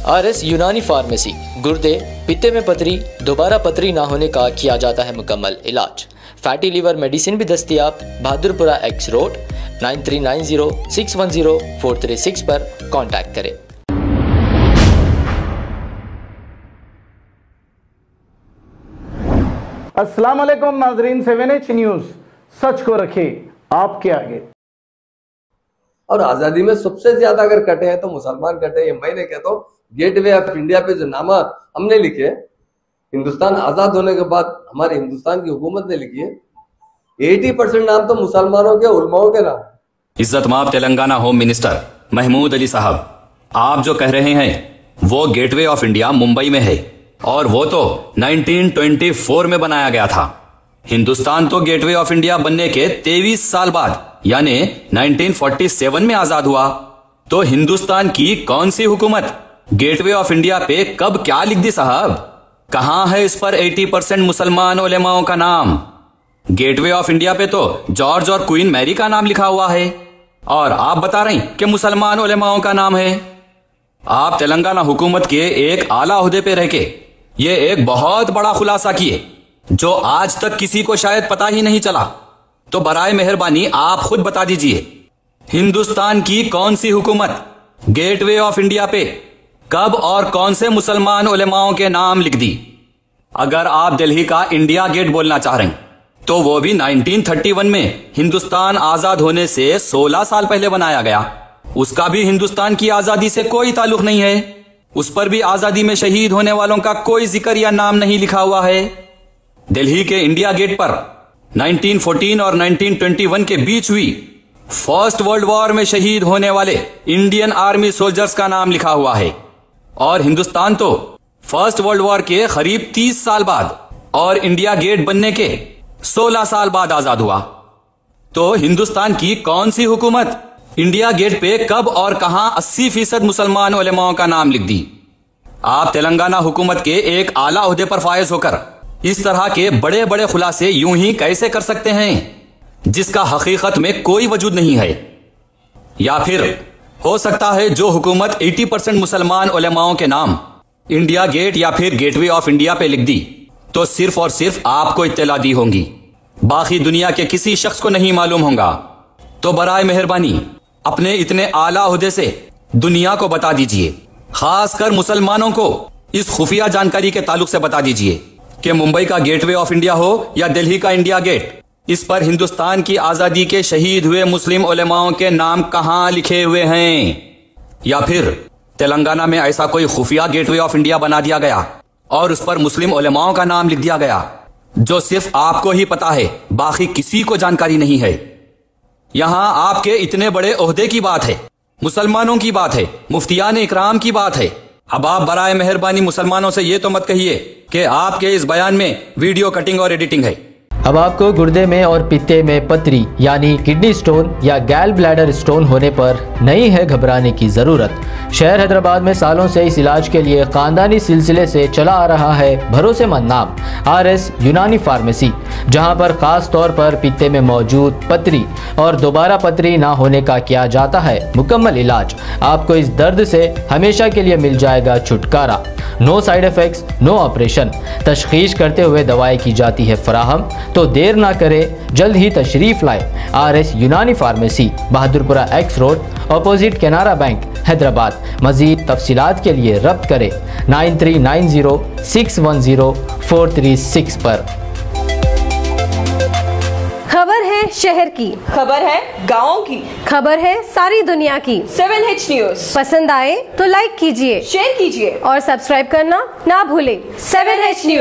RS Unani pharmacy, गुर्दे, पित्ते में पथरी, दोबारा पथरी ना होने का किया जाता है मुकम्मल इलाज। फैटी लीवर मेडिसिन भी दस्तयाब। बहादुरपुरा X रोड 9390610436 पर कांटेक्ट करें। अस्सलाम वालेकुम नाजरीन, 7H न्यूज़ सच को रखे आपके आगे। और आजादी में सबसे ज्यादा अगर कटे हैं तो मुसलमान कटे। ये मैं नहीं कहता हूँ, गेटवे ऑफ इंडिया पे जो नामा हमने लिखे, हिंदुस्तान आजाद होने के बाद हमारे हिंदुस्तान की हुकूमत ने लिखी है, 80% नाम तो मुसलमानों के, उलमाओं के नाम। इज्जत माब तेलंगाना होम मिनिस्टर महमूद अली साहब, आप जो कह रहे हैं वो गेटवे ऑफ इंडिया मुंबई में है और वो तो 1924 में बनाया गया था। हिंदुस्तान तो गेटवे ऑफ इंडिया बनने के 23 साल बाद यानी 1947 में आजाद हुआ। तो हिंदुस्तान की कौन सी हुकूमत गेटवे ऑफ इंडिया पे कब क्या लिख दी साहब? कहां है इस पर 80% मुसलमान उलेमाओं का नाम? गेटवे ऑफ इंडिया पे तो जॉर्ज और क्वीन मैरी का नाम लिखा हुआ है और आप बता रहे हैं कि मुसलमान उलेमाओं का नाम है। आप तेलंगाना हुकूमत के एक आला ओहदे पे रह के ये एक बहुत बड़ा खुलासा किए जो आज तक किसी को शायद पता ही नहीं चला। तो बराए मेहरबानी आप खुद बता दीजिए, हिंदुस्तान की कौन सी हुकूमत गेटवे ऑफ इंडिया पे कब और कौन से मुसलमान उलेमाओं के नाम लिख दी? अगर आप दिल्ली का इंडिया गेट बोलना चाह रहे हैं तो वो भी 1931 में हिंदुस्तान आजाद होने से 16 साल पहले बनाया गया। उसका भी हिंदुस्तान की आजादी से कोई ताल्लुक नहीं है। उस पर भी आजादी में शहीद होने वालों का कोई जिक्र या नाम नहीं लिखा हुआ है। दिल्ली के इंडिया गेट पर 1914 और 1921 के बीच हुई फर्स्ट वर्ल्ड वॉर में शहीद होने वाले इंडियन आर्मी सोल्जर्स का नाम लिखा हुआ है। और हिंदुस्तान तो फर्स्ट वर्ल्ड वॉर के करीब 30 साल बाद और इंडिया गेट बनने के 16 साल बाद आजाद हुआ। तो हिंदुस्तान की कौन सी हुकूमत इंडिया गेट पे कब और कहां 80% मुसलमान उलेमाओं का नाम लिख दी? आप तेलंगाना हुकूमत के एक आला ओहदे पर फायज होकर इस तरह के बड़े बड़े खुलासे यूं ही कैसे कर सकते हैं जिसका हकीकत में कोई वजूद नहीं है? या फिर हो सकता है जो हुकूमत 80% मुसलमान उलेमाओं के नाम इंडिया गेट या फिर गेटवे ऑफ इंडिया पे लिख दी तो सिर्फ और सिर्फ आपको इत्तला दी होंगी, बाकी दुनिया के किसी शख्स को नहीं मालूम होगा। तो बराए मेहरबानी अपने इतने आला ओहदे से दुनिया को बता दीजिए, खासकर मुसलमानों को इस खुफिया जानकारी के ताल्लुक से बता दीजिए कि मुंबई का गेटवे ऑफ इंडिया हो या दिल्ली का इंडिया गेट, इस पर हिंदुस्तान की आजादी के शहीद हुए मुस्लिम उलेमाओं के नाम कहां लिखे हुए हैं? या फिर तेलंगाना में ऐसा कोई खुफिया गेटवे ऑफ इंडिया बना दिया गया और उस पर मुस्लिम उलेमाओं का नाम लिख दिया गया जो सिर्फ आपको ही पता है, बाकी किसी को जानकारी नहीं है। यहां आपके इतने बड़े ओहदे की बात है, मुसलमानों की बात है, मुफ्तियान इकराम की बात है। अब आप बराए मेहरबानी मुसलमानों से ये तो मत कहिए कि आपके इस बयान में वीडियो कटिंग और एडिटिंग है। अब आपको गुर्दे में और पित्ते में पथरी यानी किडनी स्टोन या गैल ब्लैडर स्टोन होने पर नहीं है घबराने की ज़रूरत। शहर हैदराबाद में सालों से इस इलाज के लिए ख़ानदानी सिलसिले से चला आ रहा है भरोसेमंद नाम RS यूनानी फार्मेसी, जहां पर ख़ास तौर पर पित्ते में मौजूद पथरी और दोबारा पथरी ना होने का किया जाता है मुकम्मल इलाज। आपको इस दर्द से हमेशा के लिए मिल जाएगा छुटकारा। No side effects, no operation, तशखीस करते हुए दवाएं की जाती है फराहम। तो देर ना करें, जल्द ही तशरीफ लाए RS Unani pharmacy, Bahadurpura X road, opposite Canara bank, Hyderabad. मजीद तफसीलात के लिए रब्त करें 9390610436 पर। खबर है शहर की, खबर है गाँव की, खबर है सारी दुनिया की। 7H न्यूज़ पसंद आए तो लाइक कीजिए, शेयर कीजिए और सब्सक्राइब करना ना भूलें। 7H news.